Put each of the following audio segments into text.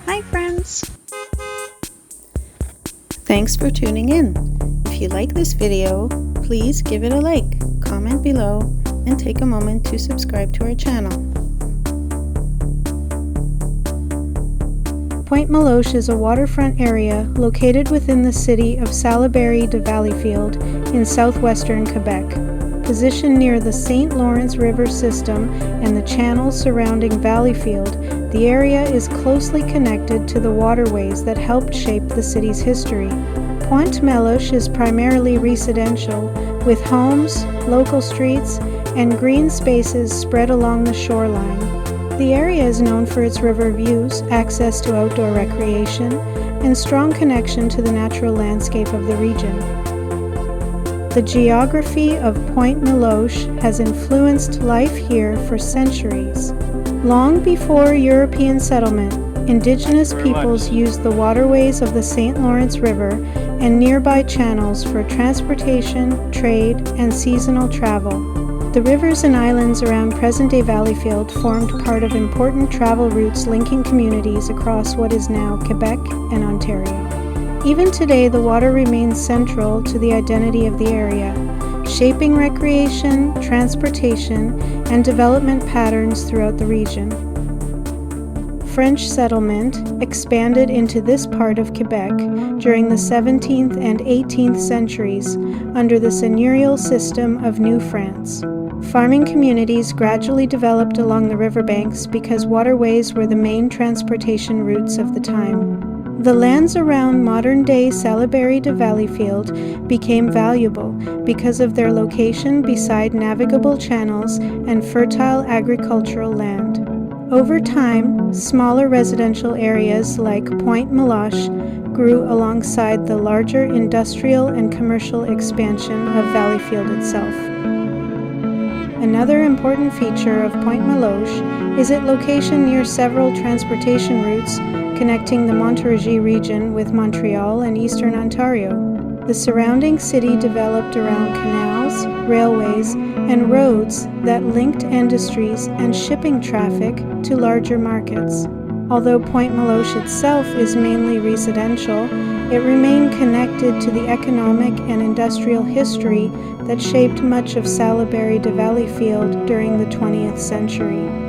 Hi friends! Thanks for tuning in. If you like this video, please give it a like, comment below, and take a moment to subscribe to our channel. Pointe-Meloche is a waterfront area located within the city of Salaberry-de-Valleyfield in southwestern Quebec. Positioned near the St. Lawrence River system and the channels surrounding Valleyfield, the area is closely connected to the waterways that helped shape the city's history. Pointe-Meloche is primarily residential, with homes, local streets, and green spaces spread along the shoreline. The area is known for its river views, access to outdoor recreation, and strong connection to the natural landscape of the region. The geography of Pointe-Meloche has influenced life here for centuries. Long before European settlement, Indigenous peoples used the waterways of the St. Lawrence River and nearby channels for transportation, trade, and seasonal travel. The rivers and islands around present-day Valleyfield formed part of important travel routes linking communities across what is now Quebec and Ontario. Even today, the water remains central to the identity of the area, shaping recreation, transportation, and development patterns throughout the region. French settlement expanded into this part of Quebec during the 17th and 18th centuries under the seigneurial system of New France. Farming communities gradually developed along the riverbanks because waterways were the main transportation routes of the time. The lands around modern-day Salaberry-de-Valleyfield became valuable because of their location beside navigable channels and fertile agricultural land. Over time, smaller residential areas like Pointe-Meloche grew alongside the larger industrial and commercial expansion of Valleyfield itself. Another important feature of Pointe-Meloche is its location near several transportation routes connecting the Montreal region with Montreal and eastern Ontario. The surrounding city developed around canals, railways, and roads that linked industries and shipping traffic to larger markets. Although Pointe-Meloche itself is mainly residential, it remained connected to the economic and industrial history that shaped much of Salaberry-de-Valleyfield during the 20th century.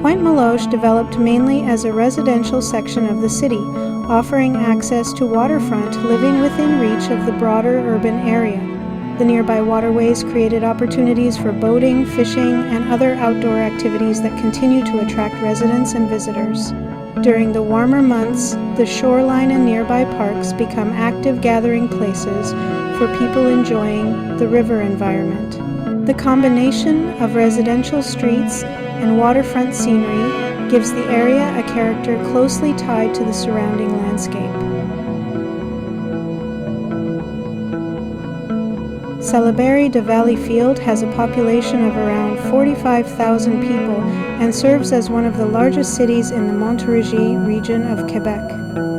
Pointe-Meloche developed mainly as a residential section of the city, offering access to waterfront living within reach of the broader urban area. The nearby waterways created opportunities for boating, fishing, and other outdoor activities that continue to attract residents and visitors. During the warmer months, the shoreline and nearby parks become active gathering places for people enjoying the river environment. The combination of residential streets and waterfront scenery gives the area a character closely tied to the surrounding landscape. Salaberry-de-Valleyfield has a population of around 45,000 people and serves as one of the largest cities in the Montreal region of Quebec.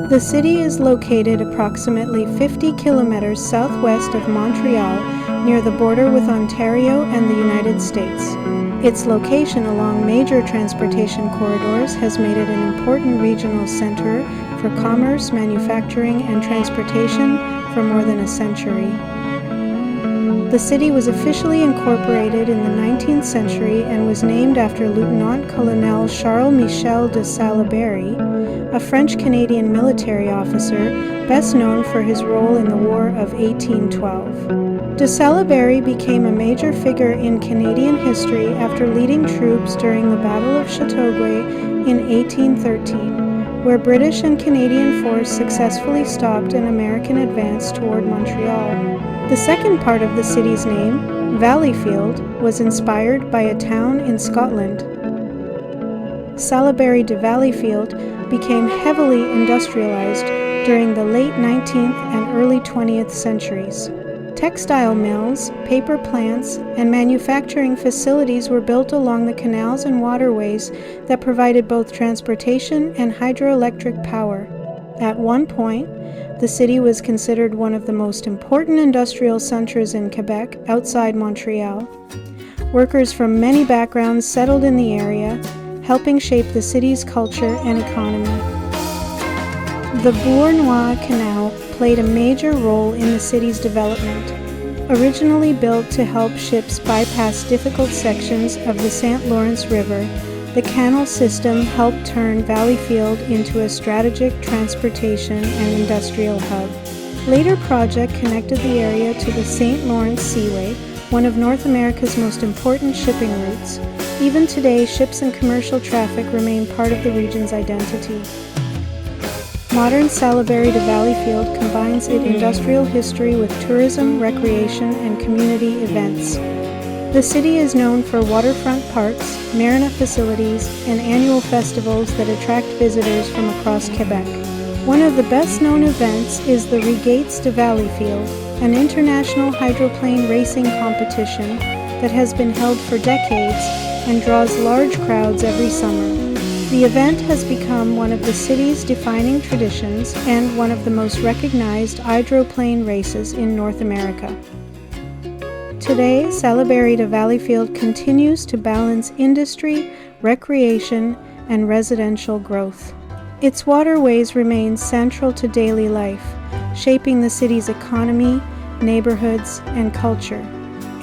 The city is located approximately 50 kilometers southwest of Montreal, near the border with Ontario and the United States. Its location along major transportation corridors has made it an important regional center for commerce, manufacturing, and transportation for more than a century. The city was officially incorporated in the 19th century and was named after Lieutenant-Colonel Charles-Michel de Salaberry, a French-Canadian military officer best known for his role in the War of 1812. De Salaberry became a major figure in Canadian history after leading troops during the Battle of Chateauguay in 1813, where British and Canadian force successfully stopped an American advance toward Montreal. The second part of the city's name, Valleyfield, was inspired by a town in Scotland. Salaberry-de-Valleyfield became heavily industrialized during the late 19th and early 20th centuries. Textile mills, paper plants, and manufacturing facilities were built along the canals and waterways that provided both transportation and hydroelectric power. At one point, the city was considered one of the most important industrial centers in Quebec outside Montreal. Workers from many backgrounds settled in the area, helping shape the city's culture and economy. The Bournois Canal played a major role in the city's development. Originally built to help ships bypass difficult sections of the St. Lawrence River, the canal system helped turn Valleyfield into a strategic transportation and industrial hub. Later projects connected the area to the St. Lawrence Seaway, one of North America's most important shipping routes. Even today, ships and commercial traffic remain part of the region's identity. Modern Salaberry-de-Valleyfield combines its industrial history with tourism, recreation, and community events. The city is known for waterfront parks, marina facilities, and annual festivals that attract visitors from across Quebec. One of the best-known events is the Regates de Valleyfield, an international hydroplane racing competition that has been held for decades and draws large crowds every summer. The event has become one of the city's defining traditions and one of the most recognized hydroplane races in North America. Today, Salaberry-de-Valleyfield continues to balance industry, recreation, and residential growth. Its waterways remain central to daily life, shaping the city's economy, neighborhoods, and culture.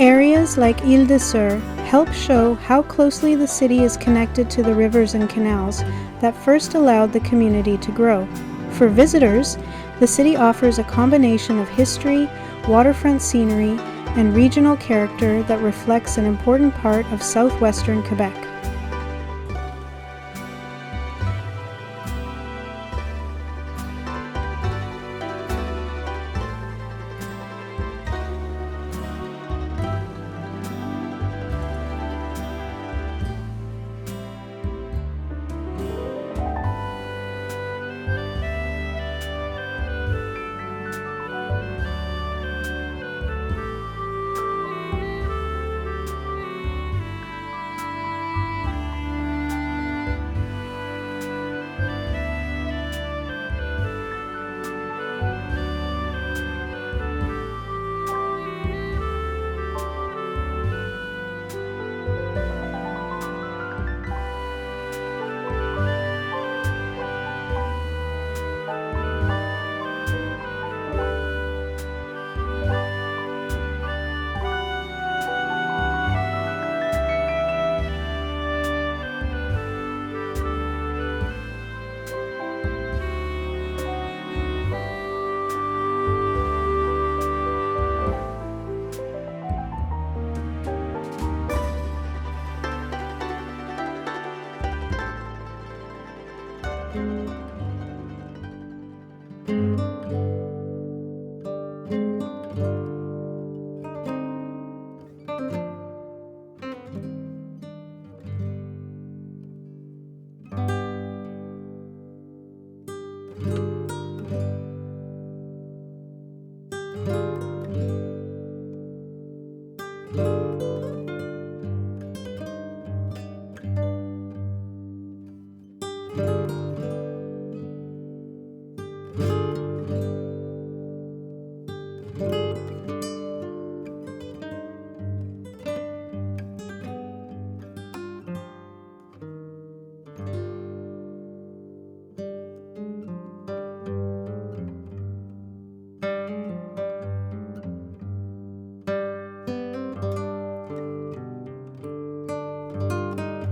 Areas like Ile-de-Sur help show how closely the city is connected to the rivers and canals that first allowed the community to grow. For visitors, the city offers a combination of history, waterfront scenery, and regional character that reflects an important part of southwestern Quebec.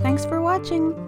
Thanks for watching!